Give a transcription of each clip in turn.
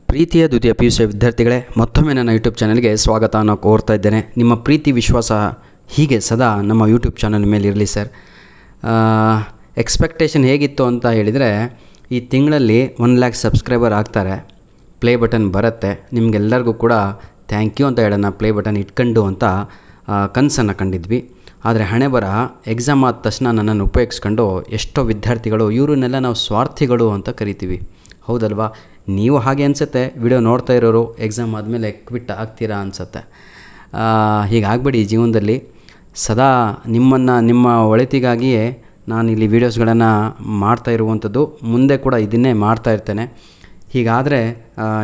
ಪ್ರೀತಿಯ ದ್ವಿತೀಯ PUC ವಿದ್ಯಾರ್ಥಿಗಳೇ, ಮತ್ತೊಮ್ಮೆ ನನ್ನ ಯೂಟ್ಯೂಬ್ ಚಾನಲ್ಗೆ ಸ್ವಾಗತವನ್ನು ಕೋರ್ತಾ ಇದ್ದೇನೆ. ನಿಮ್ಮ ಪ್ರೀತಿ ವಿಶ್ವಾಸ ಹೀಗೆ ಸದಾ ನಮ್ಮ ಯೂಟ್ಯೂಬ್ ಚಾನಲ್ ಮೇಲೆ ಇರಲಿ ಸರ್. ಎಕ್ಸ್ಪೆಕ್ಟೇಷನ್ ಹೇಗಿತ್ತು ಅಂತ ಹೇಳಿದರೆ, ಈ ತಿಂಗಳಲ್ಲಿ 1 ಲ್ಯಾಕ್ ಸಬ್ಸ್ಕ್ರೈಬರ್ ಆಗ್ತಾರೆ, ಪ್ಲೇ ಬಟನ್ ಬರುತ್ತೆ, ನಿಮಗೆಲ್ಲರಿಗೂ ಕೂಡ ಥ್ಯಾಂಕ್ ಯು ಅಂತ ಹೇಳೋಣ, ಪ್ಲೇ ಬಟನ್ ಇಟ್ಕೊಂಡು ಅಂತ ಕನಸನ್ನು ಕಂಡಿದ್ವಿ. ಆದರೆ ಹಣೆ ಬರ ಎಕ್ಸಾಮ್ ಆದ ತಕ್ಷಣ ನನ್ನನ್ನು ಉಪಯೋಗಿಸ್ಕೊಂಡು ಎಷ್ಟೋ ವಿದ್ಯಾರ್ಥಿಗಳು ಇವರನ್ನೆಲ್ಲ ನಾವು ಸ್ವಾರ್ಥಿಗಳು ಅಂತ ಕರಿತೀವಿ, ಹೌದಲ್ವಾ? ನೀವು ಹಾಗೆ ಅನಿಸುತ್ತೆ, ವಿಡಿಯೋ ನೋಡ್ತಾ ಇರೋರು ಎಕ್ಸಾಮ್ ಆದಮೇಲೆ ಕ್ವಿಟ್ ಆಗ್ತೀರಾ ಅನಿಸುತ್ತೆ. ಹೀಗಾಗಬೇಡಿ. ಜೀವನದಲ್ಲಿ ಸದಾ ನಿಮ್ಮ ಒಳಿತಿಗಾಗಿಯೇ ನಾನು ಇಲ್ಲಿ ವೀಡಿಯೋಸ್ಗಳನ್ನು ಮಾಡ್ತಾ ಇರುವಂಥದ್ದು, ಮುಂದೆ ಕೂಡ ಇದನ್ನೇ ಮಾಡ್ತಾ ಇರ್ತೇನೆ. ಹೀಗಾದರೆ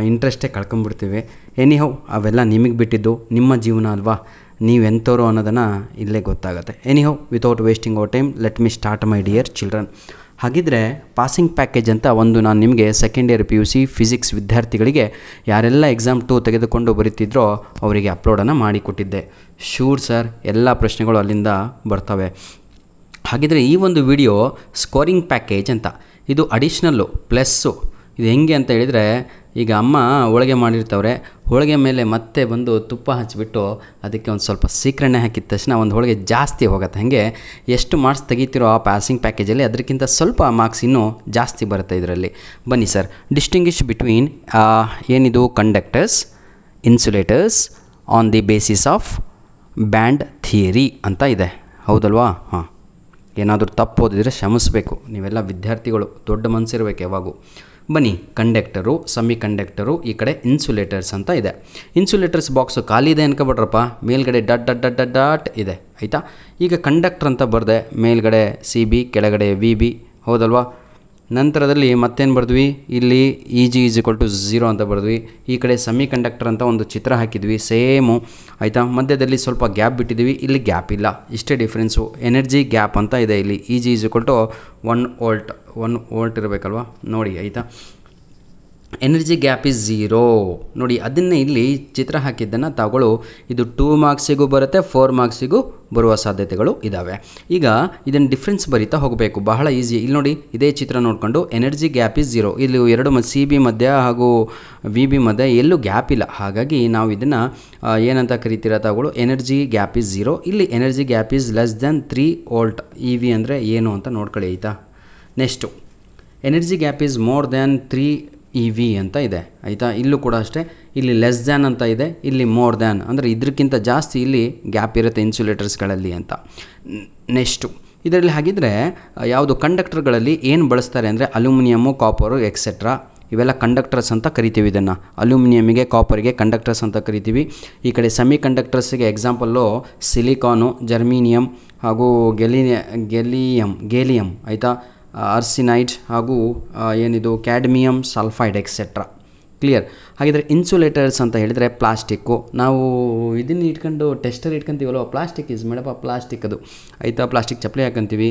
ಇಂಟ್ರೆಸ್ಟೇ ಕಳ್ಕೊಂಬಿಡ್ತೀವಿ. ಎನಿಹೌ, ಅವೆಲ್ಲ ನಿಮಗೆ ಬಿಟ್ಟಿದ್ದು, ನಿಮ್ಮ ಜೀವನ ಅಲ್ವಾ, ನೀವೆಂಥವ್ರು ಅನ್ನೋದನ್ನು ಇಲ್ಲೇ ಗೊತ್ತಾಗುತ್ತೆ. Anyhow, without wasting our time, let me start my dear children. ಹಾಗಿದ್ದರೆ ಪಾಸಿಂಗ್ ಪ್ಯಾಕೇಜ್ ಅಂತ ಒಂದು ನಾನು ನಿಮಗೆ ಸೆಕೆಂಡ್ ಇಯರ್ PUC ಫಿಸಿಕ್ಸ್ ವಿದ್ಯಾರ್ಥಿಗಳಿಗೆ ಯಾರೆಲ್ಲ ಎಕ್ಸಾಮ್ 2 ತೆಗೆದುಕೊಂಡು ಬರೀತಿದ್ರೋ ಅವರಿಗೆ ಅಪ್ಲೋಡನ್ನು ಮಾಡಿಕೊಟ್ಟಿದ್ದೆ. ಶೂರ್ ಸರ್, ಎಲ್ಲ ಪ್ರಶ್ನೆಗಳು ಅಲ್ಲಿಂದ ಬರ್ತವೆ. ಹಾಗಿದ್ದರೆ ಈ ಒಂದು ವಿಡಿಯೋ ಸ್ಕೋರಿಂಗ್ ಪ್ಯಾಕೇಜ್ ಅಂತ, ಇದು ಅಡಿಷ್ನಲ್ಲು ಪ್ಲಸ್ಸು. ಇದು ಹೆಂಗೆ ಅಂತ ಹೇಳಿದರೆ, ಈಗ ಅಮ್ಮ ಹೋಳಿಗೆ ಮಾಡಿರ್ತವ್ರೆ, ಹೋಳಿಗೆ ಮೇಲೆ ಮತ್ತೆ ಬಂದು ತುಪ್ಪ ಹಚ್ಚಿಬಿಟ್ಟು ಅದಕ್ಕೆ ಒಂದು ಸ್ವಲ್ಪ ಸೀಕ್ರೆಣ್ಣೆ ಹಾಕಿದ ತಕ್ಷಣ ಒಂದು ಹೋಳಿಗೆ ಜಾಸ್ತಿ ಹೋಗುತ್ತೆ. ಹಾಗೆ ಎಷ್ಟು ಮಾರ್ಕ್ಸ್ ತೆಗಿತಿರೋ ಆ ಪಾಸಿಂಗ್ ಪ್ಯಾಕೇಜಲ್ಲಿ ಅದಕ್ಕಿಂತ ಸ್ವಲ್ಪ ಮಾರ್ಕ್ಸ್ ಇನ್ನೂ ಜಾಸ್ತಿ ಬರುತ್ತೆ ಇದರಲ್ಲಿ. ಬನ್ನಿ ಸರ್, ಡಿಸ್ಟಿಂಗ್ವಿಶ್ ಬಿಟ್ವೀನ್ ಏನಿದು conductors, insulators on the basis of band theory ಅಂತ ಇದೆ, ಹೌದಲ್ವಾ? ಹಾಂ, ಏನಾದರೂ ತಪ್ಪು ಓದಿದರೆ ಕ್ಷಮಿಸಬೇಕು, ನೀವೆಲ್ಲ ವಿದ್ಯಾರ್ಥಿಗಳು, ದೊಡ್ಡ ಮನಸ್ಸಿರಬೇಕು ಯಾವಾಗೂ. ಬನ್ನಿ, ಕಂಡಕ್ಟರು, ಸೆಮಿ ಕಂಡಕ್ಟರು, ಈ ಕಡೆ ಇನ್ಸುಲೇಟರ್ಸ್ ಅಂತ ಇದೆ. ಇನ್ಸುಲೇಟರ್ಸ್ ಬಾಕ್ಸು ಖಾಲಿ ಇದೆ ಅನ್ಕೊಬಿಟ್ರಪ್ಪ, ಮೇಲ್ಗಡೆ ಡಾಟ್ ಇದೆ, ಆಯಿತಾ? ಈಗ ಕಂಡಕ್ಟರ್ ಅಂತ ಬರೆದೆ, ಮೇಲ್ಗಡೆ CB, ಕೆಳಗಡೆ VB, ಹೌದಲ್ವಾ? ನಂತರದಲ್ಲಿ ಮತ್ತೇನು ಬರೆದ್ವಿ, ಇಲ್ಲಿ EG = 0 ಅಂತ ಬರೆದ್ವಿ. ಈ ಕಡೆ ಸೆಮಿ ಕಂಡಕ್ಟರ್ ಅಂತ ಒಂದು ಚಿತ್ರ ಹಾಕಿದ್ವಿ, ಸೇಮು, ಆಯಿತಾ? ಮಧ್ಯದಲ್ಲಿ ಸ್ವಲ್ಪ ಗ್ಯಾಪ್ ಬಿಟ್ಟಿದ್ದೀವಿ, ಇಲ್ಲಿ ಗ್ಯಾಪ್ ಇಲ್ಲ, ಇಷ್ಟೇ ಡಿಫ್ರೆನ್ಸು. ಎನರ್ಜಿ ಗ್ಯಾಪ್ ಅಂತ ಇದೆ ಇಲ್ಲಿ, EG = 1 ವೋಲ್ಟ್ ಇರಬೇಕಲ್ವ, ನೋಡಿ, ಆಯಿತಾ? ಎನರ್ಜಿ ಗ್ಯಾಪ್ ಇಸ್ 0 ನೋಡಿ. ಅದನ್ನೇ ಇಲ್ಲಿ ಚಿತ್ರ ಹಾಕಿದ್ದನ್ನು ತಗೊಳ್ಳು. ಇದು 2 ಮಾರ್ಕ್ಸಿಗೂ ಬರುತ್ತೆ, 4 ಮಾರ್ಕ್ಸಿಗೂ ಬರುವ ಸಾಧ್ಯತೆಗಳು ಇದ್ದಾವೆ. ಈಗ ಇದನ್ನು ಡಿಫ್ರೆನ್ಸ್ ಬರಿತಾ ಹೋಗಬೇಕು, ಬಹಳ ಈಸಿ. ಇಲ್ಲಿ ನೋಡಿ, ಇದೇ ಚಿತ್ರ ನೋಡಿಕೊಂಡು ಎನರ್ಜಿ ಗ್ಯಾಪ್ ಇಸ್ 0, ಇಲ್ಲಿ ಎರಡು CB ಮಧ್ಯ ಹಾಗೂ VB ಮಧ್ಯ ಎಲ್ಲೂ ಗ್ಯಾಪ್ ಇಲ್ಲ. ಹಾಗಾಗಿ ನಾವು ಇದನ್ನು ಏನಂತ ಕರಿತೀರಾ ತಗೊಳ್ಳು, ಎನರ್ಜಿ ಗ್ಯಾಪ್ ಇಸ್ 0. ಇಲ್ಲಿ energy gap is less than 3 volt. EV ಅಂದರೆ ಏನು ಅಂತ ನೋಡ್ಕೊಳ್ಳಿ, ಆಯಿತಾ? Next, energy gap is more than 3 EV ಅಂತ ಇದೆ, ಆಯಿತಾ? ಇಲ್ಲೂ ಕೂಡ ಅಷ್ಟೇ, ಇಲ್ಲಿ ಲೆಸ್ ದ್ಯಾನ್ ಅಂತ ಇದೆ, ಇಲ್ಲಿ ಮೋರ್ ದ್ಯಾನ್ ಅಂದರೆ ಇದಕ್ಕಿಂತ ಜಾಸ್ತಿ ಇಲ್ಲಿ ಗ್ಯಾಪ್ ಇರುತ್ತೆ ಇನ್ಸುಲೇಟರ್ಸ್ಗಳಲ್ಲಿ ಅಂತ. ನೆಕ್ಸ್ಟು, ಇದರಲ್ಲಿ ಹಾಗಿದ್ರೆ ಯಾವುದು ಕಂಡಕ್ಟರ್ಗಳಲ್ಲಿ ಏನು ಬಳಸ್ತಾರೆ ಅಂದರೆ ಅಲ್ಯೂಮಿನಿಯಮು, ಕಾಪರು, ಎಕ್ಸೆಟ್ರಾ, ಇವೆಲ್ಲ ಕಂಡಕ್ಟರ್ಸ್ ಅಂತ ಕರಿತೀವಿ. ಇದನ್ನು ಅಲ್ಯೂಮಿನಿಯಮಿಗೆ, ಕಾಪರಿಗೆ ಕಂಡಕ್ಟರ್ಸ್ ಅಂತ ಕರಿತೀವಿ. ಈ ಕಡೆ ಸೆಮಿ ಕಂಡಕ್ಟರ್ಸ್ಗೆ ಎಕ್ಸಾಂಪಲ್ಲು ಸಿಲಿಕಾನು, ಜರ್ಮೀನಿಯಮ್ ಹಾಗೂ ಗೇಲಿಯಮ್, ಆಯಿತಾ? ಆರ್ಸಿನೈಡ್ ಹಾಗೂ ಏನಿದು ಕ್ಯಾಡ್ಮಿಯಮ್ ಸಲ್ಫೈಡ್, ಎಕ್ಸೆಟ್ರಾ. ಕ್ಲಿಯರ್? ಹಾಗಿದ್ರೆ ಇನ್ಸುಲೇಟರ್ಸ್ ಅಂತ ಹೇಳಿದರೆ ಪ್ಲಾಸ್ಟಿಕ್ಕು. ನಾವು ಇದನ್ನು ಇಟ್ಕೊಂಡು ಟೆಸ್ಟರ್ ಇಟ್ಕೊಂತೀವಲ್ವ, ಪ್ಲಾಸ್ಟಿಕ್ ಈಸ್ ಮೇಡಪ್ಪ, ಪ್ಲಾಸ್ಟಿಕ್ ಅದು, ಆಯಿತಾ? ಪ್ಲಾಸ್ಟಿಕ್ ಚಪ್ಪಲಿ ಹಾಕೊಂತೀವಿ,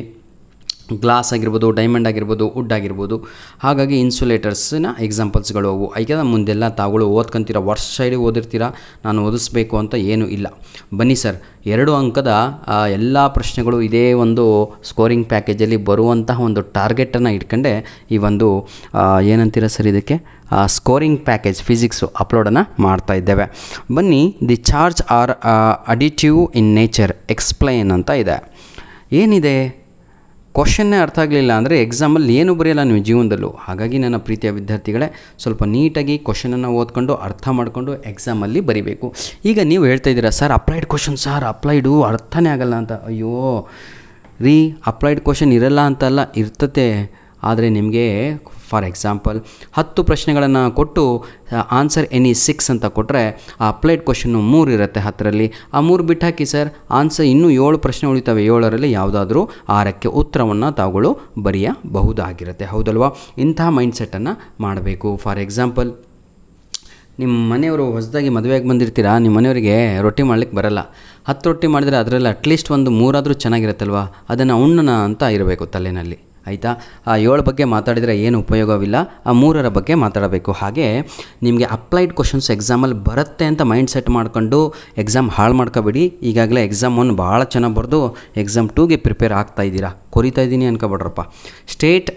ಗ್ಲಾಸ್ ಆಗಿರ್ಬೋದು, ಡೈಮಂಡ್ ಆಗಿರ್ಬೋದು, ವುಡ್ ಆಗಿರ್ಬೋದು. ಹಾಗಾಗಿ ಇನ್ಸುಲೇಟರ್ಸ್ನ ಎಕ್ಸಾಂಪಲ್ಸ್ಗಳು ಅವು. ಈಗ ಮುಂದೆಲ್ಲ ತಾವುಗಳು ಓದ್ಕೊಂತೀರ, ವರ್ಷ ಇಡೀ ಓದಿರ್ತೀರ, ನಾನು ಓದಿಸ್ಬೇಕು ಅಂತ ಏನೂ ಇಲ್ಲ. ಬನ್ನಿ ಸರ್, 2 ಅಂಕದ ಎಲ್ಲ ಪ್ರಶ್ನೆಗಳು ಇದೇ ಒಂದು ಸ್ಕೋರಿಂಗ್ ಪ್ಯಾಕೇಜಲ್ಲಿ ಬರುವಂತಹ ಒಂದು ಟಾರ್ಗೆಟನ್ನು ಇಟ್ಕೊಂಡೆ ಈ ಒಂದು ಏನಂತೀರ ಸರ್ ಇದಕ್ಕೆ, ಸ್ಕೋರಿಂಗ್ ಪ್ಯಾಕೇಜ್ ಫಿಸಿಕ್ಸು ಅಪ್ಲೋಡನ್ನು ಮಾಡ್ತಾ ಇದ್ದೇವೆ. ಬನ್ನಿ, the charge or additive in nature, explain ಅಂತ ಇದೆ. ಏನಿದೆ ಕ್ವಶನ್ನೇ ಅರ್ಥ ಆಗಲಿಲ್ಲ ಅಂದರೆ ಎಕ್ಸಾಮಲ್ಲಿ ಏನು ಬರೆಯಲ್ಲ ನೀವು ಜೀವನದಲ್ಲೂ. ಹಾಗಾಗಿ ನನ್ನ ಪ್ರೀತಿಯ ವಿದ್ಯಾರ್ಥಿಗಳೇ, ಸ್ವಲ್ಪ ನೀಟಾಗಿ ಕ್ವಶನನ್ನು ಓದ್ಕೊಂಡು ಅರ್ಥ ಮಾಡಿಕೊಂಡು ಎಕ್ಸಾಮಲ್ಲಿ ಬರೀಬೇಕು. ಈಗ ನೀವು ಹೇಳ್ತಾ ಇದ್ದೀರಾ, ಸರ್ ಅಪ್ಲೈಡ್ ಕ್ವಶನ್, ಸರ್ ಅಪ್ಲೈಡು ಅರ್ಥನೇ ಆಗಲ್ಲ ಅಂತ. ಅಯ್ಯೋ ರೀ, ಅಪ್ಲೈಡ್ ಕ್ವಶನ್ ಇರಲ್ಲ ಅಂತಲ್ಲ, ಇರ್ತತೆ. ಆದರೆ ನಿಮಗೆ ಫಾರ್ ಎಕ್ಸಾಂಪಲ್ 10 ಪ್ರಶ್ನೆಗಳನ್ನು ಕೊಟ್ಟು ಆನ್ಸರ್ ಎನಿ 6 ಅಂತ ಕೊಟ್ಟರೆ, ಆ ಅಪ್ಲೈಡ್ ಕ್ವಶನ್ನು 3 ಇರುತ್ತೆ 10ರಲ್ಲಿ. ಆ 3 ಬಿಟ್ಟು ಹಾಕಿ ಸರ್, ಆನ್ಸರ್ ಇನ್ನೂ 7 ಪ್ರಶ್ನೆ ಉಳಿತವೆ, 7ರಲ್ಲಿ ಯಾವುದಾದ್ರೂ 6ಕ್ಕೆ ಉತ್ತರವನ್ನು ತಾವುಗಳು ಬರೆಯಬಹುದಾಗಿರುತ್ತೆ, ಹೌದಲ್ವಾ? ಇಂತಹ ಮೈಂಡ್ಸೆಟ್ಟನ್ನು ಮಾಡಬೇಕು. ಫಾರ್ ಎಕ್ಸಾಂಪಲ್, ನಿಮ್ಮ ಮನೆಯವರು ಹೊಸದಾಗಿ ಮದುವೆಯಾಗಿ ಬಂದಿರ್ತೀರಾ, ನಿಮ್ಮ ಮನೆಯವರಿಗೆ ರೊಟ್ಟಿ ಮಾಡಲಿಕ್ಕೆ ಬರಲ್ಲ. 10 ರೊಟ್ಟಿ ಮಾಡಿದರೆ ಅದರಲ್ಲಿ ಅಟ್ಲೀಸ್ಟ್ ಒಂದು 3 ಆದರೂ ಚೆನ್ನಾಗಿರುತ್ತಲ್ವ, ಅದನ್ನು ಉಣ್ಣನ ಅಂತ ಇರಬೇಕು ತಲೆಯಲ್ಲಿ, ಆಯಿತಾ? ಆ 7 ಬಗ್ಗೆ ಮಾತಾಡಿದರೆ ಏನು ಉಪಯೋಗವಿಲ್ಲ, ಆ 3ರ ಬಗ್ಗೆ ಮಾತಾಡಬೇಕು. ಹಾಗೆ ನಿಮಗೆ ಅಪ್ಲೈಡ್ ಕ್ವಶನ್ಸ್ ಎಕ್ಸಾಮಲ್ಲಿ ಬರುತ್ತೆ ಅಂತ ಮೈಂಡ್ ಸೆಟ್ ಮಾಡ್ಕೊಂಡು ಎಕ್ಸಾಮ್ ಹಾಳು ಮಾಡ್ಕೋಬೇಡಿ. ಈಗಾಗಲೇ ಎಕ್ಸಾಮ್ 1 ಭಾಳ ಚೆನ್ನಾಗಿ ಬರೆದು ಎಕ್ಸಾಮ್ 2ಗೆ ಪ್ರಿಪೇರ್ ಆಗ್ತಾಯಿದ್ದೀರಾ, ಕೊರಿತಾ ಇದ್ದೀನಿ ಅನ್ಕೊಬೇಡ್ರಪ್ಪ. State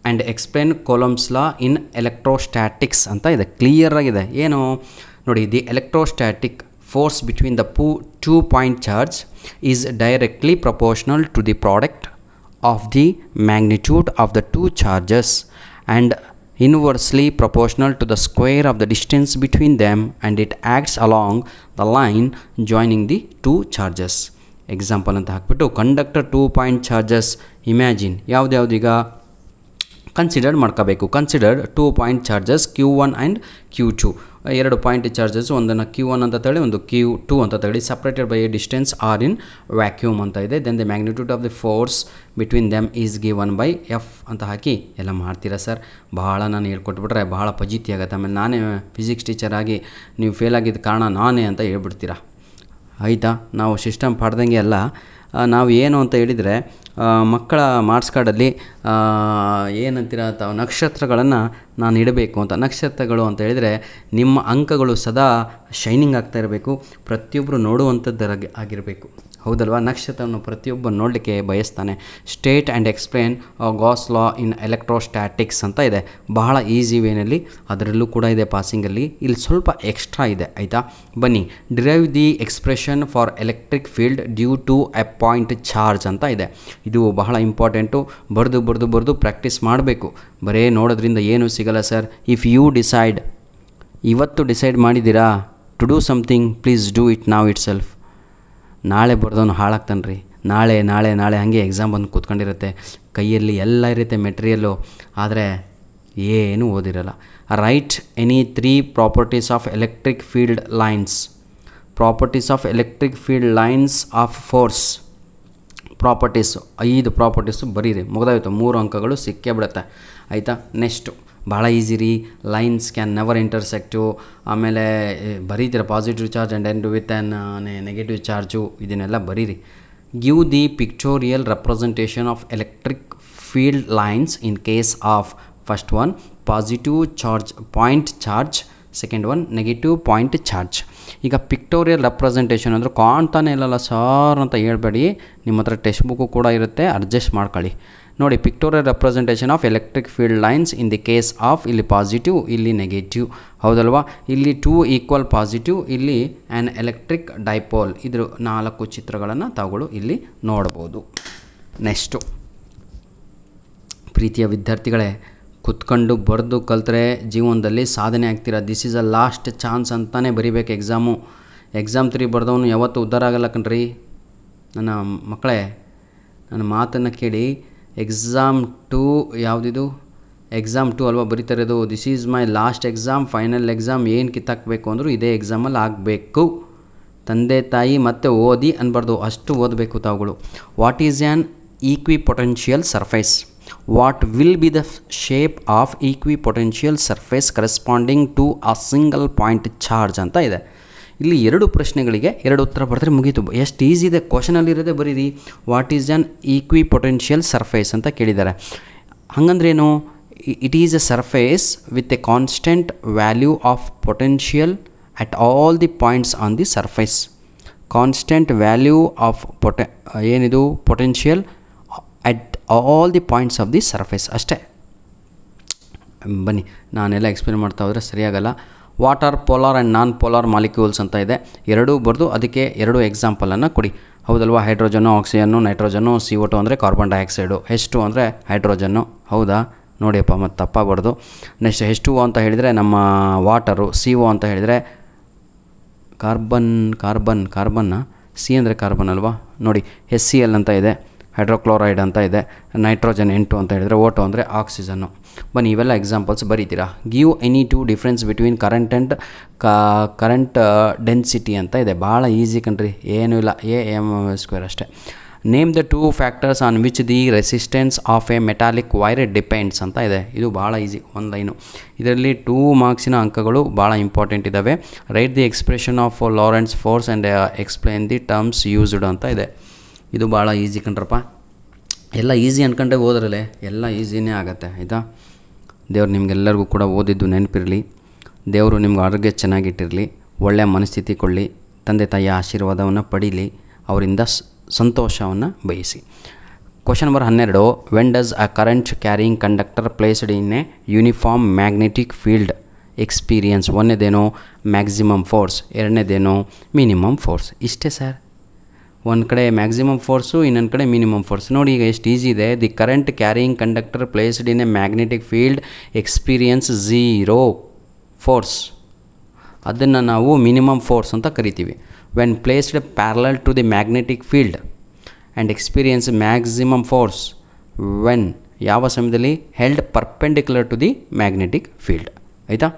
and explain Coulomb's law in electrostatics ಅಂತ ಇದೆ. ಕ್ಲಿಯರಾಗಿದೆ. ಏನು ನೋಡಿ, the electrostatic force between the two point charge is directly proportional to the product of the magnitude of the two charges and inversely proportional to the square of the distance between them, and it acts along the line joining the two charges. Example ಅಂತ ಹಾಕ್ಬಿಟ್ಟು conductor 2 point charges imagine ಯಾವುದ್ಯಾವುದೀಗ consider ಮಾಡ್ಕೋಬೇಕು. Considered 2 point charges Q1 and Q2. 2 point charges, ಒಂದನ್ನು Q1 ಅಂತ ತಗೊಳ್ಳಿ, ಒಂದು Q2 ಅಂತ ತಗೊಳ್ಳಿ. Separated by a distance R in vacuum ಅಂತ ಇದೆ. Then the magnitude of the force between them is given by F ಅಂತ ಹಾಕಿ ಎಲ್ಲ ಮಾಡ್ತೀರಾ ಸರ್. ಭಾಳ ನಾನು ಹೇಳ್ಕೊಟ್ಬಿಟ್ರೆ ಭಾಳ ಫಜೀತಿ ಆಗುತ್ತೆ. ಆಮೇಲೆ ನಾನೇ ಫಿಸಿಕ್ಸ್ ಟೀಚರ್ ಆಗಿ ನೀವು ಫೇಲ್ ಆಗಿದ್ದ ಕಾರಣ ನಾನೇ ಅಂತ ಹೇಳ್ಬಿಡ್ತೀರಾ. ಆಯಿತಾ? ನಾವು ಸಿಸ್ಟಮ್ ಪಡೆದಂಗೆ ಅಲ್ಲ. ನಾವು ಏನು ಅಂತ ಹೇಳಿದರೆ, ಮಕ್ಕಳ ಮಾರ್ಕ್ಸ್ ಕಾರ್ಡಲ್ಲಿ ಏನಂತೀರ ತಾವು ನಕ್ಷತ್ರಗಳನ್ನು ನಾನು ಇಡಬೇಕು ಅಂತ. ನಕ್ಷತ್ರಗಳು ಅಂತ ಹೇಳಿದರೆ ನಿಮ್ಮ ಅಂಕಗಳು ಸದಾ ಶೈನಿಂಗ್ ಆಗ್ತಾ ಇರಬೇಕು, ಪ್ರತಿಯೊಬ್ಬರು ನೋಡುವಂಥದ್ದು ಆಗಿರಬೇಕು. ಹೌದಲ್ವಾ? ನಕ್ಷತ್ರವನ್ನು ಪ್ರತಿಯೊಬ್ಬ ನೋಡಲಿಕ್ಕೆ ಬಯಸ್ತಾನೆ. State and explain Gauss law in electrostatics ಅಂತ ಇದೆ. ಬಹಳ ಈಸಿ ವೇನಲ್ಲಿ ಅದರಲ್ಲೂ ಕೂಡ ಇದೆ ಪಾಸಿಂಗಲ್ಲಿ. ಇಲ್ಲಿ ಸ್ವಲ್ಪ ಎಕ್ಸ್ಟ್ರಾ ಇದೆ. ಆಯಿತಾ? ಬನ್ನಿ, derive the expression for electric field due to a point charge ಅಂತ ಇದೆ. ಇದು ಬಹಳ ಇಂಪಾರ್ಟೆಂಟು. ಬರೆದು ಪ್ರಾಕ್ಟೀಸ್ ಮಾಡಬೇಕು. ಬರೀ ನೋಡೋದ್ರಿಂದ ಏನೂ ಸಿಗಲ್ಲ ಸರ್. ಇಫ್ ಯು ಡಿಸೈಡ್, ಇವತ್ತು ಡಿಸೈಡ್ ಮಾಡಿದ್ದೀರಾ to do something, please do it now ಇಟ್ ಸೆಲ್ಫ್. ನಾಳೆ ಬರ್ದವನು ಹಾಳಾಗ್ತಾನೆ ರೀ. ನಾಳೆ ಹಾಗೆ ಎಕ್ಸಾಮ್ ಬಂದು ಕೂತ್ಕೊಂಡಿರುತ್ತೆ, ಕೈಯಲ್ಲಿ ಎಲ್ಲ ಇರುತ್ತೆ ಮೆಟೀರಿಯಲ್ಲು, ಆದರೆ ಏನೂ ಓದಿರಲ್ಲ. Write any 3 properties of electric field lines. Properties of electric field lines of force. Properties 5 properties ಬರೀರಿ, ಮುಗಿದೋಯ್ತು. 3 ಅಂಕಗಳು ಸಿಕ್ಕೇ ಬಿಡುತ್ತೆ. ಆಯಿತಾ? ನೆಕ್ಸ್ಟು ಭಾಳ ಈಸಿ ರೀ. Lines can never intersect. ಆಮೇಲೆ ಬರೀತೀರ positive charge and end with an negative charge, ಇದನ್ನೆಲ್ಲ ಬರೀರಿ. Give the pictorial representation of electric field lines in case of first one positive charge point charge, second one negative point charge. ಈಗ pictorial representation ಅಂದರೆ ಕಾಣ್ತಾನೆ ಇಲ್ಲಲ್ಲ sir ಅಂತ ಹೇಳ್ಬೇಡಿ, ನಿಮ್ಮ ಹತ್ರ ಟೆಕ್ಸ್ಟ್ ಬುಕ್ಕು ಕೂಡ ಇರುತ್ತೆ, ಅಡ್ಜಸ್ಟ್ ಮಾಡ್ಕೊಳ್ಳಿ. ನೋಡಿ, pictorial representation of electric field lines in the case of, ಇಲ್ಲಿ ಪಾಸಿಟಿವ್, ಇಲ್ಲಿ ನೆಗೆಟಿವ್. ಹೌದಲ್ವಾ? ಇಲ್ಲಿ 2 ಈಕ್ವಲ್ ಪಾಸಿಟಿವ್, ಇಲ್ಲಿ ಆ್ಯನ್ ಎಲೆಕ್ಟ್ರಿಕ್ ಡೈಪೋಲ್. ಇದ್ರ 4 ಚಿತ್ರಗಳನ್ನು ತಾವುಗಳು ಇಲ್ಲಿ ನೋಡ್ಬೋದು. ನೆಕ್ಸ್ಟು, ಪ್ರೀತಿಯ ವಿದ್ಯಾರ್ಥಿಗಳೇ, ಕುತ್ಕೊಂಡು ಬರೆದು ಕಲ್ತ್ರೆ ಜೀವನದಲ್ಲಿ ಸಾಧನೆ ಆಗ್ತೀರಾ. This is a last chance ಅಂತಲೇ ಬರಿಬೇಕು ಎಕ್ಸಾಮು. ಎಕ್ಸಾಮ್ 3 ಬರೆದವನು ಯಾವತ್ತೂ ಉದ್ಧಾರ ಆಗಲ್ಲ ಕಣ್ರಿ. ನನ್ನ ಮಕ್ಕಳೇ, ನನ್ನ ಮಾತನ್ನು ಕೇಳಿ. ಎಕ್ಸಾಮ್ 2 ಯಾವುದಿದು? ಎಕ್ಸಾಮ್ 2 ಅಲ್ವಾ ಬರೀತಾ ಇರೋದು? This is my last exam, final exam. ಏನು ಕಿತ್ತಾಕಬೇಕು ಅಂದರೂ ಇದೇ ಎಕ್ಸಾಮಲ್ಲಿ ಆಗಬೇಕು. ತಂದೆ ತಾಯಿ ಮತ್ತೆ ಓದಿ ಅನ್ಬಾರ್ದು, ಅಷ್ಟು ಓದಬೇಕು ತಾವುಗಳು. What is an equipotential surface? What will be the shape of equipotential surface corresponding to a single point charge ಅಂತ ಇದೆ. ಇಲ್ಲಿ 2 ಪ್ರಶ್ನೆಗಳಿಗೆ 2 ಉತ್ತರ ಬರೆದ್ರೆ ಮುಗೀತು. ಎಷ್ಟು ಈಸಿ ಇದೆ, ಕ್ವಶನಲ್ಲಿರೋದೇ ಬರೀರಿ. What is an equipotential surface ಅಂತ ಕೇಳಿದ್ದಾರೆ. ಹಾಗಂದ್ರೇನು? It is a surface with a constant value of potential at all the points on the surface. Constant value of ಏನಿದು potential at all the points of the surface ಅಷ್ಟೇ. ಬನ್ನಿ, ನಾನೆಲ್ಲ explain ಮಾಡ್ತಾ ಹೋದರೆ ಸರಿಯಾಗಲ್ಲ. What are polar and non polar molecules ಅಂತ ಇದೆ. 2 ಬರೆದು ಅದಕ್ಕೆ 2 ಎಕ್ಸಾಂಪಲನ್ನು ಕೊಡಿ. ಹೌದಲ್ವಾ? ಹೈಡ್ರೋಜನ್ನು, ಆಕ್ಸಿಜನ್ನು, ನೈಟ್ರೋಜನ್ನು, CO2 ಅಂದರೆ ಕಾರ್ಬನ್ ಡೈಆಕ್ಸೈಡು, H2 ಅಂದರೆ ಹೈಡ್ರೋಜನ್ನು. ಹೌದಾ? ನೋಡಿಯಪ್ಪ, ಮತ್ತು ತಪ್ಪಾಗ್ಬಾರ್ದು. ನೆಕ್ಸ್ಟ್ H2O ಅಂತ ಹೇಳಿದರೆ ನಮ್ಮ ವಾಟರು, CO ಅಂತ ಹೇಳಿದರೆ ಕಾರ್ಬನ್ನ, C ಅಂದರೆ ಕಾರ್ಬನ್ ಅಲ್ವಾ? ನೋಡಿ, HCl ಅಂತ ಇದೆ, ಹೈಡ್ರೋಕ್ಲೋರೈಡ್ ಅಂತ ಇದೆ, ನೈಟ್ರೋಜನ್ N2 ಅಂತ ಹೇಳಿದರೆ O2 ಅಂದರೆ ಆಕ್ಸಿಜನ್ನು. ಬನ್ನಿ, ಇವೆಲ್ಲ ಎಕ್ಸಾಂಪಲ್ಸ್ ಬರೀತೀರಾ. Give any 2 difference between current and current density ಅಂತ ಇದೆ. ಭಾಳ ಈಸಿ ಕಣ್ರಿ, ಏನೂ ಇಲ್ಲ, AM² ಅಷ್ಟೇ. Name the 2 factors on which the resistance of a metallic wire depends ಅಂತ ಇದೆ. ಇದು ಭಾಳ ಈಸಿ, ಒಂದು ಲೈನು. ಇದರಲ್ಲಿ 2 ಮಾರ್ಕ್ಸಿನ ಅಂಕಗಳು ಭಾಳ ಇಂಪಾರ್ಟೆಂಟ್ ಇದ್ದಾವೆ. Write the expression of Lorentz force and explain the terms used ಅಂತ ಇದೆ. ಇದು ಭಾಳ ಈಸಿ ಕಣ್ರಪ್ಪ. ಎಲ್ಲ ಈಸಿ ಅಂದ್ಕೊಂಡೆ ಹೋದ್ರಲ್ಲೇ ಎಲ್ಲ ಈಸಿನೇ ಆಗುತ್ತೆ. ಆಯಿತಾ? ದೇವ್ರು ನಿಮಗೆಲ್ಲರಿಗೂ ಕೂಡ ಓದಿದ್ದು ನೆನಪಿರಲಿ. ದೇವರು ನಿಮ್ಗೆ ಆರೋಗ್ಯ ಚೆನ್ನಾಗಿಟ್ಟಿರಲಿ, ಒಳ್ಳೆಯ ಮನಸ್ಥಿತಿ ಕೊಡಲಿ, ತಂದೆ ತಾಯಿಯ ಆಶೀರ್ವಾದವನ್ನು ಪಡೀಲಿ, ಅವರಿಂದ ಸಂತೋಷವನ್ನು ಬಯಸಿ. Question number 12, when does a current carrying conductor placed in a uniform magnetic field experience? ಒಂದನೇದೇನು ಮ್ಯಾಕ್ಸಿಮಮ್ ಫೋರ್ಸ್, ಎರಡನೇದೇನು ಮಿನಿಮಮ್ ಫೋರ್ಸ್. ಇಷ್ಟೇ ಸರ್. ಒಂದು ಕಡೆ ಮ್ಯಾಕ್ಸಿಮಮ್ ಫೋರ್ಸು, ಇನ್ನೊಂದು ಕಡೆ ಮಿನಿಮಮ್ ಫೋರ್ಸ್. ನೋಡಿ ಈಗ ಎಷ್ಟು ಈಸಿ ಇದೆ. The current carrying conductor placed in a magnetic field experience 0 force. ಅದನ್ನು ನಾವು ಮಿನಿಮಮ್ ಫೋರ್ಸ್ ಅಂತ ಕರಿತೀವಿ. When placed parallel to the magnetic field and experience maximum force when, ಯಾವ ಸಮಯದಲ್ಲಿ? Held perpendicular to the magnetic field. ಆಯಿತಾ?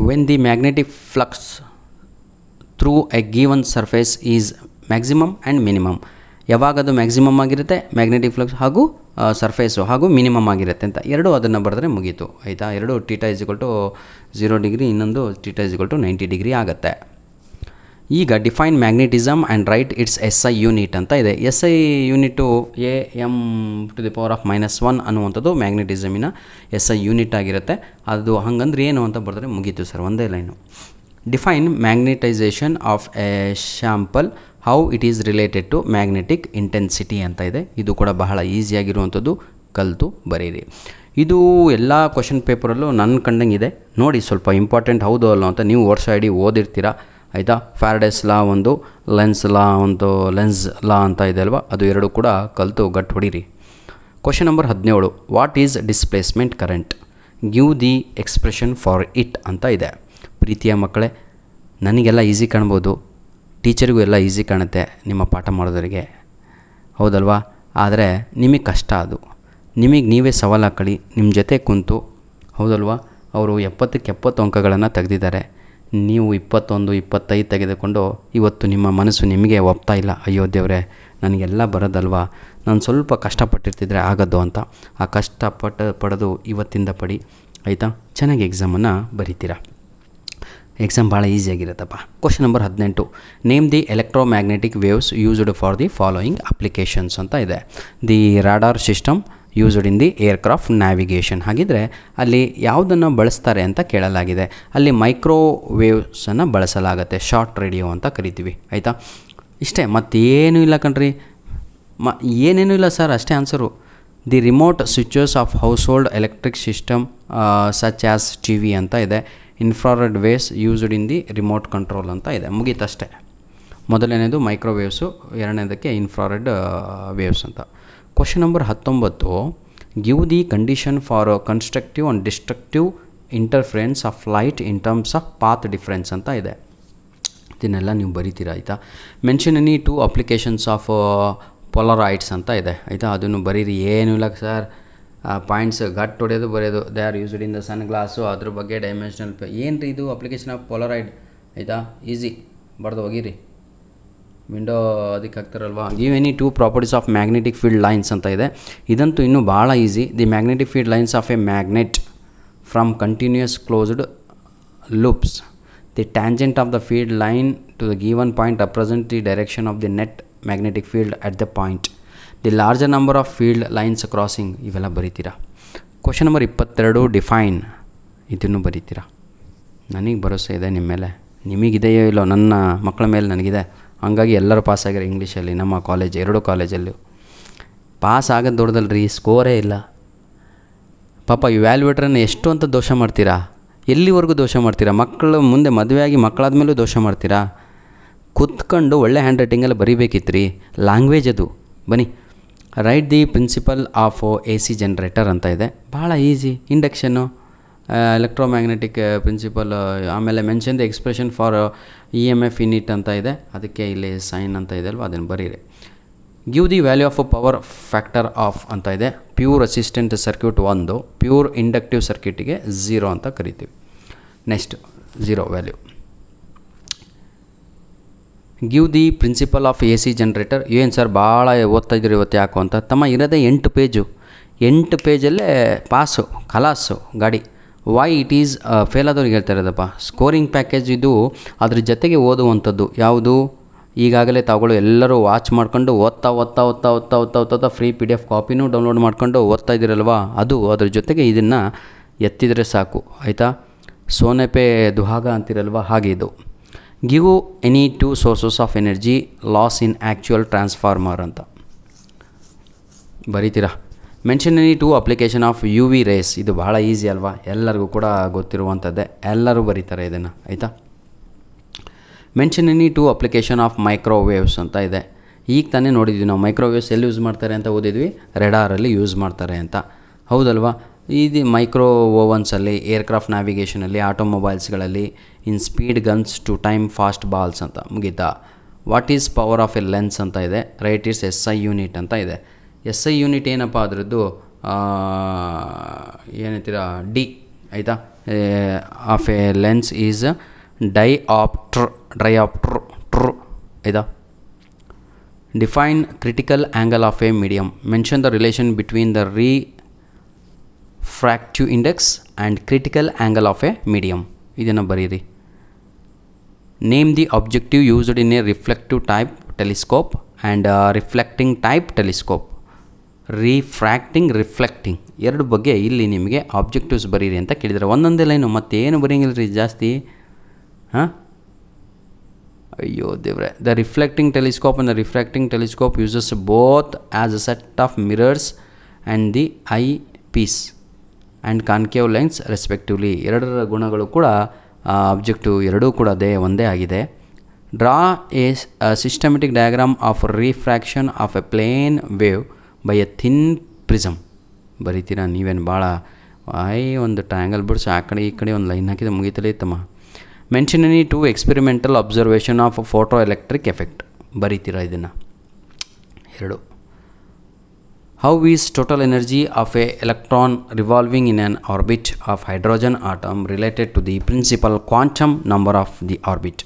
When the magnetic flux through a given surface is maximum and minimum. ಯಾವಾಗದು maximum ಆಗಿರುತ್ತೆ magnetic flux ಹಾಗೂ surface ಹಾಗೂ minimum ಆಗಿರುತ್ತೆ ಅಂತ ಎರಡು ಅದನ್ನು ಬರೆದ್ರೆ ಮುಗೀತು. ಆಯಿತಾ? ಎರಡು θ = 0 ಡಿಗ್ರಿ, ಇನ್ನೊಂದು θ = 90 ಡಿಗ್ರಿ ಆಗುತ್ತೆ. ಈಗ define magnetism and right it's SI unit ಅಂತ ಇದೆ. SI ಯೂನಿಟು AM⁻⁻1 ಅನ್ನುವಂಥದ್ದು ಮ್ಯಾಗ್ನೆಟಿಸಮಿನ SI ಯೂನಿಟ್ ಆಗಿರುತ್ತೆ. ಅದು ಹಂಗಂದ್ರೆ ಏನು ಅಂತ ಬರೆದ್ರೆ ಮುಗೀತು ಸರ್, ಒಂದೇ line. Define magnetisation of a sample, how it is related to magnetic intensity ಅಂತ ಇದೆ. ಇದು ಕೂಡ ಬಹಳ ಈಸಿಯಾಗಿರುವಂಥದ್ದು, ಕಲಿತು ಬರೀರಿ. ಇದು ಎಲ್ಲ ಕ್ವಶನ್ ಪೇಪರಲ್ಲೂ ನನ್ನ ಕಂಡಂಗೆ ಇದೆ. ನೋಡಿ ಸ್ವಲ್ಪ ಇಂಪಾರ್ಟೆಂಟ್ ಹೌದು ಅಲ್ಲ ಅಂತ ನೀವು ವರ್ಷ ಇಡೀ ಓದಿರ್ತೀರ. ಆಯಿತಾ? ಫ್ಯಾರಡೇಸ್ ಲಾ ಒಂದು, ಲೆನ್ಸ್ ಲಾ ಅಂತ ಇದೆ ಅಲ್ವಾ, ಅದು ಎರಡು ಕೂಡ ಕಲಿತು ಗಟ್ಟು ಹೊಡೀರಿ. Question number 17, what is displacement current? Give the expression for it ಅಂತ ಇದೆ. ಪ್ರೀತಿಯ ಮಕ್ಕಳೇ, ನನಗೆಲ್ಲ ಈಸಿ ಕಾಣ್ಬೋದು, ಟೀಚರಿಗೂ ಎಲ್ಲ ಈಸಿ ಕಾಣುತ್ತೆ ನಿಮ್ಮ ಪಾಠ ಮಾಡೋದರಿಗೆ, ಹೌದಲ್ವಾ? ಆದರೆ ನಿಮಗೆ ಕಷ್ಟ. ಅದು ನಿಮಗೆ ನೀವೇ ಸವಾಲು ಹಾಕೊಳ್ಳಿ, ನಿಮ್ಮ ಜೊತೆ ಕುಂತು, ಹೌದಲ್ವಾ? ಅವರು 70ಕ್ಕೆ 70 ಅಂಕಗಳನ್ನು ತೆಗೆದಿದ್ದಾರೆ. ನೀವು 21, 25 ತೆಗೆದುಕೊಂಡು ಇವತ್ತು ನಿಮ್ಮ ಮನಸ್ಸು ನಿಮಗೆ ಒಪ್ತಾ ಇಲ್ಲ. ಅಯ್ಯೋ ದೇವರೇ, ನನಗೆಲ್ಲ ಬರೋದಲ್ವಾ, ನಾನು ಸ್ವಲ್ಪ ಕಷ್ಟಪಟ್ಟಿರ್ತಿದ್ರೆ ಆಗೋದು ಅಂತ. ಆ ಕಷ್ಟಪಡೋದು ಇವತ್ತಿಂದ ಪಡಿ. ಆಯಿತಾ? ಚೆನ್ನಾಗಿ ಎಕ್ಸಾಮನ್ನು ಬರೀತೀರಾ. ಎಕ್ಸಾಮ್ ಭಾಳ ಈಸಿಯಾಗಿರುತ್ತಪ್ಪ. Question number 18, name the electromagnetic waves used for the following applications ಅಂತ ಇದೆ. The radar system used in the aircraft navigation. ಹಾಗಿದ್ರೆ ಅಲ್ಲಿ ಯಾವುದನ್ನು ಬಳಸ್ತಾರೆ ಅಂತ ಕೇಳಲಾಗಿದೆ. ಅಲ್ಲಿ ಮೈಕ್ರೋವೇವ್ಸನ್ನು ಬಳಸಲಾಗುತ್ತೆ, ಶಾರ್ಟ್ ರೇಡಿಯೋ ಅಂತ ಕರಿತೀವಿ. ಆಯಿತಾ? ಇಷ್ಟೇ, ಮತ್ತೇನೂ ಇಲ್ಲ ಕಣ್ರಿ. ಏನೇನೂ ಇಲ್ಲ ಸರ್, ಅಷ್ಟೇ answer. The remote switches of house hold electric system such as TV ಅಂತ ಇದೆ. Infrared waves used in the remote control ಅಂತ ಇದೆ. ಮುಗೀತಷ್ಟೇ. ಮೊದಲನೇದು ಮೈಕ್ರೋವೇವ್ಸು, ಎರಡನೇದಕ್ಕೆ ಇನ್ಫ್ರಾರೆಡ್ ವೇವ್ಸ್ ಅಂತ. Question number 19, give the condition for constructive and destructive interference of light in terms of path difference ಅಂತ ಇದೆ. ಇದನ್ನೆಲ್ಲ ನೀವು ಬರೀತೀರಾ. ಆಯಿತಾ? ಮೆನ್ಷನ್ ಎನಿ 2 ಅಪ್ಲಿಕೇಶನ್ಸ್ ಆಫ್ ಪೊಲರಾಯ್ಡ್ಸ್ ಅಂತ ಇದೆ. ಆಯಿತಾ? ಅದನ್ನು ಬರೀರಿ. ಏನೂ ಇಲ್ಲ ಸರ್, ಪಾಯಿಂಟ್ಸ್ ಗಟ್ ಹೊಡೆಯೋದು ಬರೆಯೋದು. They are used in the sun glass, ಅದ್ರ ಬಗ್ಗೆ ಡೈಮೆನ್ಷನಲ್ ಏನು ರೀ ಇದು ಅಪ್ಲಿಕೇಶನ್ ಆಫ್ ಪೊಲರಾಯ್ಡ್. ಆಯಿತಾ? ಈಸಿ, ಬರೆದು ಹೋಗಿರಿ. ವಿಂಡೋ ಅದಕ್ಕೆ ಹಾಕ್ತಾರಲ್ವಾ. Give any 2 properties of magnetic field lines ಅಂತ ಇದೆ. ಇದಂತೂ ಇನ್ನೂ ಭಾಳ easy. The magnetic field lines of a magnet from continuous closed loops. The tangent of the field line to the given point represent the direction of the net magnetic field at the point. The larger number of field lines crossing. ಇವೆಲ್ಲ ಬರೀತೀರಾ. Question number 22, define. ಇದನ್ನು ಬರೀತೀರಾ. ನನಗೆ ಭರವಸೆ ಇದೆ ನಿಮ್ಮ ಮೇಲೆ. ನಿಮಗಿದೆಯೋ ಇಲ್ಲೋ, ನನ್ನ ಮಕ್ಕಳ ಮೇಲೆ ನನಗಿದೆ. ಹಂಗಾಗಿ ಎಲ್ಲರೂ ಪಾಸ್ ಆಗ್ಯಾರ ಇಂಗ್ಲೀಷಲ್ಲಿ ನಮ್ಮ ಕಾಲೇಜ್, 2 ಕಾಲೇಜಲ್ಲೂ. ಪಾಸ್ ಆಗೋದು ದೊಡ್ಡದಲ್ರಿ, ಸ್ಕೋರೇ ಇಲ್ಲ ಪಾಪ. ವ್ಯಾಲ್ಯೂಯೇಟ್ರನ್ನು ಎಷ್ಟು ಅಂತ ದೋಷ ಮಾಡ್ತೀರಾ? ಎಲ್ಲಿವರೆಗೂ ದೋಷ ಮಾಡ್ತೀರಾ? ಮಕ್ಕಳು ಮುಂದೆ ಮದುವೆಯಾಗಿ ಮಕ್ಕಳಾದ ಮೇಲೂ ದೋಷ ಮಾಡ್ತೀರಾ? ಕೂತ್ಕೊಂಡು ಒಳ್ಳೆ ಹ್ಯಾಂಡ್ ರೈಟಿಂಗಲ್ಲಿ ಬರೀಬೇಕಿತ್ತು ರೀ. ಲ್ಯಾಂಗ್ವೇಜ್ ಅದು. ಬನ್ನಿ, write the principle of AC generator ಅಂತ ಇದೆ. ಭಾಳ ಈಸಿ. ಇಂಡಕ್ಷನ್ನು, ಎಲೆಕ್ಟ್ರೋಮ್ಯಾಗ್ನೆಟಿಕ್ ಪ್ರಿನ್ಸಿಪಲ್, ಆಮೇಲೆ mention the expression for EMF in it ಅಂತ ಇದೆ. ಅದಕ್ಕೆ ಇಲ್ಲಿ ಸೈನ್ ಅಂತ ಇದೆ ಅಲ್ವಾ, ಅದನ್ನು ಬರೀರಿ. Give the value of power factor of ಅಂತ ಇದೆ. Pure resistant circuit 1, pure inductive ಸರ್ಕ್ಯೂಟಿಗೆ 0 ಅಂತ ಕರಿತೀವಿ. Next 0 value. Give the principle of AC generator. ಏನು ಸರ್ ಭಾಳ ಓದ್ತಾಯಿದ್ರು ಇವತ್ತು ಯಾಕೋ ಅಂತ. ತಮ್ಮ ಇರೋದೇ 8 ಪೇಜು. 8 ಪೇಜಲ್ಲೇ ಪಾಸು, ಖಲಾಸು ಗಾಡಿ. ವೈ ಇಟ್ ಈಸ್ ಫೇಲ್ ಆದವ್ರಿಗೆ ಹೇಳ್ತಾ ಇರೋದಪ್ಪ. ಸ್ಕೋರಿಂಗ್ ಪ್ಯಾಕೇಜ್ ಇದು, ಅದ್ರ ಜೊತೆಗೆ ಓದುವಂಥದ್ದು. ಯಾವುದು? ಈಗಾಗಲೇ ತಾವುಗಳು ಎಲ್ಲರೂ ವಾಚ್ ಮಾಡ್ಕೊಂಡು ಓದ್ತಾ ಫ್ರೀ PDF ಕಾಪಿನೂ ಡೌನ್ಲೋಡ್ ಮಾಡ್ಕೊಂಡು ಓದ್ತಾ ಇದ್ದೀರಲ್ವ, ಅದು ಅದ್ರ ಜೊತೆಗೆ ಇದನ್ನು ಎತ್ತಿದರೆ ಸಾಕು. ಆಯಿತಾ? ಸೋನೆಪೆ ದುಹಾಗ ಅಂತಿರಲ್ವ, ಹಾಗೆ ಇದು. Give any 2 sources of energy loss in actual transformer ಅಂತ ಬರೀತೀರಾ. Mention any 2 application of U V rays. ಇದು ಭಾಳ ಈಸಿ ಅಲ್ವಾ, ಎಲ್ಲರಿಗೂ ಕೂಡ ಗೊತ್ತಿರುವಂಥದ್ದೇ, ಎಲ್ಲರೂ ಬರೀತಾರೆ ಇದನ್ನು, ಆಯಿತಾ. Mention any 2 application of microwaves ಅಂತ ಇದೆ. ಈಗ ತಾನೇ ನೋಡಿದ್ವಿ ನಾವು ಮೈಕ್ರೋವೇವ್ಸ್ ಎಲ್ಲಿ ಯೂಸ್ ಮಾಡ್ತಾರೆ ಅಂತ ಓದಿದ್ವಿ, ರೆಡಾರಲ್ಲಿ ಯೂಸ್ ಮಾಡ್ತಾರೆ ಅಂತ, ಹೌದಲ್ವಾ. ಇದು ಮೈಕ್ರೋ ಓವನ್ಸಲ್ಲಿ, ಏರ್ಕ್ರಾಫ್ಟ್ ನ್ಯಾವಿಗೇಷನಲ್ಲಿ, ಆಟೋಮೊಬೈಲ್ಸ್ಗಳಲ್ಲಿ, in speed guns to time fast balls ಅಂತ ಮುಗೀತಾ. What is power of a lens ಅಂತ ಇದೆ, ರೈಟ್ ಈಸ್ SI ಯೂನಿಟ್ ಅಂತ ಇದೆ. SI ಯೂನಿಟ್ ಏನಪ್ಪ ಅದರದ್ದು ಏನಂತೀರಾ, ಡಿ, ಆಯಿತಾ. Of a lens is dioptre ಆಯಿತಾ. Define critical angle of a medium. Mention the relation between the refractive index and critical angle of a medium. ಇದನ್ನು ಬರೀರಿ. Name the objective used in a reflective type telescope and reflecting type telescope. Reflecting ಎರಡು ಬಗ್ಗೆ ಇಲ್ಲಿ ನಿಮಗೆ objectives ಬರೀರಿ ಅಂತ ಕೇಳಿದರೆ, ಒಂದೊಂದೇ ಲೈನು, ಮತ್ತೇನು ಬರೆಯಂಗಿಲ್ಲ ರೀ ಜಾಸ್ತಿ. ಹಾಂ, ಅಯ್ಯೋ ದೇವ್ರೆ. The reflecting telescope and the refracting telescope uses both as a set of mirrors and the eyepiece and concave lens respectively. ಎರಡರ ಗುಣಗಳು ಕೂಡ ಆಬ್ಜೆಕ್ಟಿವ್ ಎರಡೂ ಕೂಡ ಒಂದೇ ಆಗಿದೆ. Draw a systematic diagram of refraction of a plane wave by a thin prism. ಬರೀತೀರಾ ನೀವೇನು ಭಾಳ ಒಂದು ಟ್ರಯಾಂಗಲ್ ಬಿಡ್ಸಿ ಆ ಕಡೆ ಈ ಕಡೆ ಒಂದು ಲೈನ್ ಹಾಕಿದ್ರೆ ಮುಗಿತಲೇ ಇತ್ತಮ್ಮ. Mention any 2 experimental observation of photo electric effect. ಬರೀತೀರಾ ಇದನ್ನು 2. How is total energy of a electron revolving in an orbit of hydrogen atom related to the principal quantum number of the orbit.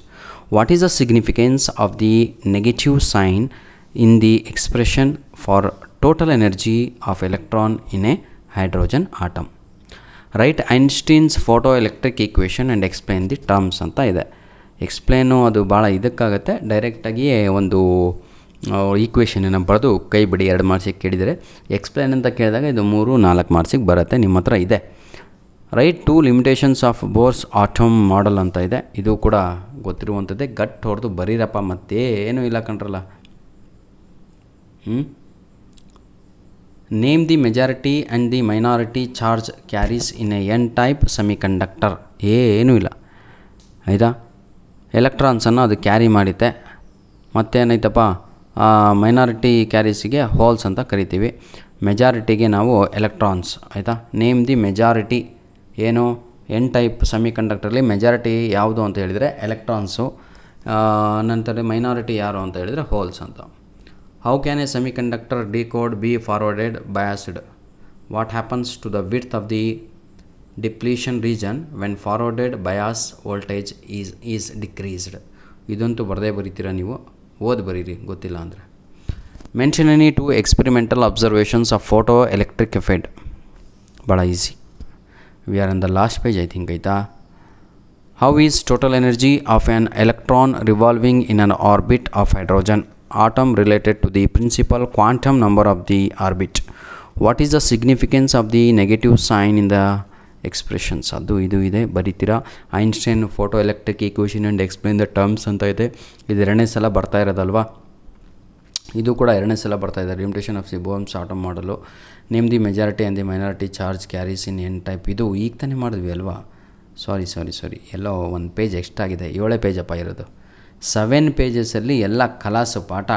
What is the significance of the negative sign in the expression for total energy of electron in a hydrogen atom. Write Einstein's photo electric equation and explain the terms ಅಂತ ಇದೆ. Explain ಅದು ಭಾಳ ಇದಕ್ಕಾಗತ್ತೆ, ಡೈರೆಕ್ಟಾಗಿಯೇ ಒಂದು ಈಕ್ವೇಷನನ್ನು ಬರೆದು ಕೈ ಬಿಡಿ 2 ಮಾರ್ಕ್ಸಿಗೆ ಕೇಳಿದರೆ, explain ಅಂತ ಕೇಳಿದಾಗ ಇದು 3-4 ಮಾರ್ಕ್ಸಿಗೆ ಬರುತ್ತೆ, ನಿಮ್ಮ ಹತ್ರ ಇದೆ. Right 2 limitations of Bohr's atom model ಅಂತ ಇದೆ, ಇದು ಕೂಡ ಗೊತ್ತಿರುವಂಥದ್ದೇ. ಗಟ್ ಹೊಡೆದು ಬರೀರಪ್ಪ, ಮತ್ತೇನೂ ಇಲ್ಲ ಕಣ್ರಲ್ಲ. Name the majority and the minority charge carries in a n type semiconductor. ಏನೂ ಇಲ್ಲ, ಆಯಿತಾ. ಎಲೆಕ್ಟ್ರಾನ್ಸನ್ನು ಅದು ಕ್ಯಾರಿ ಮಾಡುತ್ತೆ. ಮತ್ತೇನೈತಪ್ಪ, ಮೈನಾರಿಟಿ ಕ್ಯಾರೀಸಿಗೆ ಹೋಲ್ಸ್ ಅಂತ ಕರಿತೀವಿ, ಮೆಜಾರಿಟಿಗೆ ನಾವು ಎಲೆಕ್ಟ್ರಾನ್ಸ್, ಆಯಿತಾ. ನೇಮ್ ದಿ ಮೆಜಾರಿಟಿ ಏನು, ಎನ್ ಟೈಪ್ ಸೆಮಿಕಂಡಕ್ಟರ್ಲಿ ಮೆಜಾರಿಟಿ ಯಾವುದು ಅಂತ ಹೇಳಿದರೆ ಎಲೆಕ್ಟ್ರಾನ್ಸು, ನಂತರ ಮೈನಾರಿಟಿ ಯಾರು ಅಂತ ಹೇಳಿದರೆ ಹೋಲ್ಸ್ ಅಂತ. How can a semiconductor decode be forwarded biased? What happens to the width of the depletion region when forwarded bias voltage is decreased. ಇದಂತೂ ಬರದೇ ಬರೀತೀರಾ ನೀವು, ಓದಿ ಬರೀರಿ ಗೊತ್ತಿಲ್ಲ ಅಂದರೆ. Mention any 2 experimental observations of photo electric effect. ಭಾಳ easy. We are on the last page I think, ಆಯಿತಾ. How is total energy of an electron revolving in an orbit of hydrogen atom related to the principal quantum number of the orbit? What is the significance of the negative sign in the expressions? ಅದು ಇದು ಇದೆ, ಬರೀತೀರಾ. Einstein photo electric equation and explain the terms ಅಂತ ಇದೆ, ಇದು 2ನೇ ಸಲ ಬರ್ತಾ ಇರೋದಲ್ವಾ. ಇದು ಕೂಡ 2ನೇ ಸಲ ಬರ್ತಾ ಇದೆ, limitation of the Bohr's atom ಮಾಡಲು. Name the majority and the minority charge carries in n type. ಇದು ಈಗ ತಾನೇ ಮಾಡಿದ್ವಿ ಅಲ್ವಾ, ಸಾರಿ ಎಲ್ಲೋ ಒಂದು ಪೇಜ್ ಎಕ್ಸ್ಟ್ರಾ ಆಗಿದೆ, 7 ಪೇಜಪ್ಪ ಇರೋದು. 7 ಪೇಜಸಲ್ಲಿ ಎಲ್ಲ ಕಲಾಸು ಪಾಠ,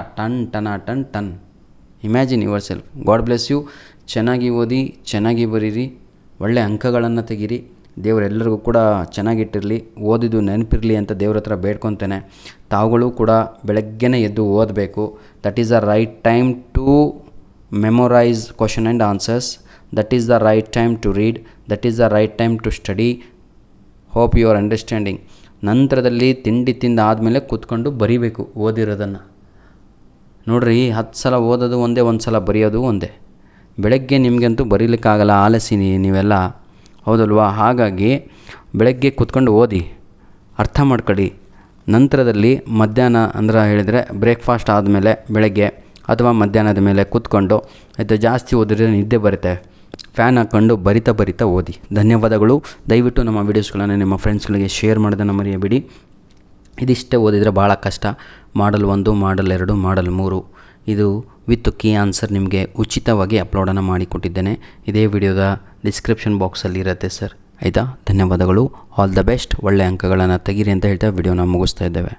ಟನ್. Imagine yourself. God bless you. ಚೆನ್ನಾಗಿ ಓದಿ, ಚೆನ್ನಾಗಿ ಬರೀರಿ, ಒಳ್ಳೆ ಅಂಕಗಳನ್ನು ತೆಗೀರಿ. ದೇವರೆಲ್ಲರಿಗೂ ಕೂಡ ಚೆನ್ನಾಗಿಟ್ಟಿರಲಿ, ಓದಿದ್ದು ನೆನಪಿರಲಿ ಅಂತ ದೇವ್ರ ಹತ್ರ ಬೇಡ್ಕೊತೇನೆ. ತಾವುಗಳು ಕೂಡ ಬೆಳಗ್ಗೆನೇ ಎದ್ದು ಓದಬೇಕು. That is the right time to memorise question and answers. That is the right time to read. That is the right time to study. Hope you are understanding. ನಂತರದಲ್ಲಿ ತಿಂಡಿ ತಿಂದಾದಮೇಲೆ ಕೂತ್ಕೊಂಡು ಬರೀಬೇಕು ಓದಿರೋದನ್ನು. ನೋಡಿರಿ, 10 ಸಲ ಓದೋದು ಒಂದೇ, 1 ಸಲ ಬರೆಯೋದು ಒಂದೇ. ಬೆಳಗ್ಗೆ ನಿಮಗಂತೂ ಬರೀಲಿಕ್ಕಾಗಲ್ಲ, ಆಲಸಿ ನೀವೆಲ್ಲ, ಹೌದಲ್ವಾ. ಹಾಗಾಗಿ ಬೆಳಗ್ಗೆ ಕೂತ್ಕೊಂಡು ಓದಿ, ಅರ್ಥ ಮಾಡ್ಕೊಳ್ಳಿ. ನಂತರದಲ್ಲಿ ಮಧ್ಯಾಹ್ನ ಅಂದ್ರೆ ಹೇಳಿದರೆ ಬ್ರೇಕ್ಫಾಸ್ಟ್ ಆದಮೇಲೆ ಬೆಳಗ್ಗೆ ಅಥವಾ ಮಧ್ಯಾಹ್ನದ ಮೇಲೆ ಕೂತ್ಕೊಂಡು ಆಯಿತು, ಜಾಸ್ತಿ ಓದಿದ್ರೆ ನಿದ್ದೆ ಬರುತ್ತೆ. ಫ್ಯಾನ್ ಹಾಕ್ಕೊಂಡು ಬರಿತಾ ಓದಿ. ಧನ್ಯವಾದಗಳು. ದಯವಿಟ್ಟು ನಮ್ಮ ವೀಡಿಯೋಸ್ಗಳನ್ನು ನಿಮ್ಮ ಫ್ರೆಂಡ್ಸ್ಗಳಿಗೆ ಶೇರ್ ಮಾಡೋದನ್ನು ಮರೆಯಬೇಡಿ. ಇದಿಷ್ಟೇ ಓದಿದರೆ ಭಾಳ ಕಷ್ಟ. ಮಾಡಲ್ 1, ಮಾಡಲ್ 2, ಮಾಡಲ್ 3 ಇದು ವಿತ್ ಕೀ ಆನ್ಸರ್ ನಿಮಗೆ ಉಚಿತವಾಗಿ ಅಪ್ಲೋಡನ್ನು ಮಾಡಿಕೊಟ್ಟಿದ್ದೇನೆ. ಇದೇ ವಿಡಿಯೋದ ಡಿಸ್ಕ್ರಿಪ್ಷನ್ ಬಾಕ್ಸಲ್ಲಿ ಇರುತ್ತೆ ಸರ್. ಆಯಿತಾ? ಧನ್ಯವಾದಗಳು. All the best. ಒಳ್ಳೆಯ ಅಂಕಗಳನ್ನು ತೆಗೀರಿ ಅಂತ ಹೇಳ್ತಾ ವಿಡಿಯೋನ ಮುಗಿಸ್ತಾ ಇದ್ದೇವೆ.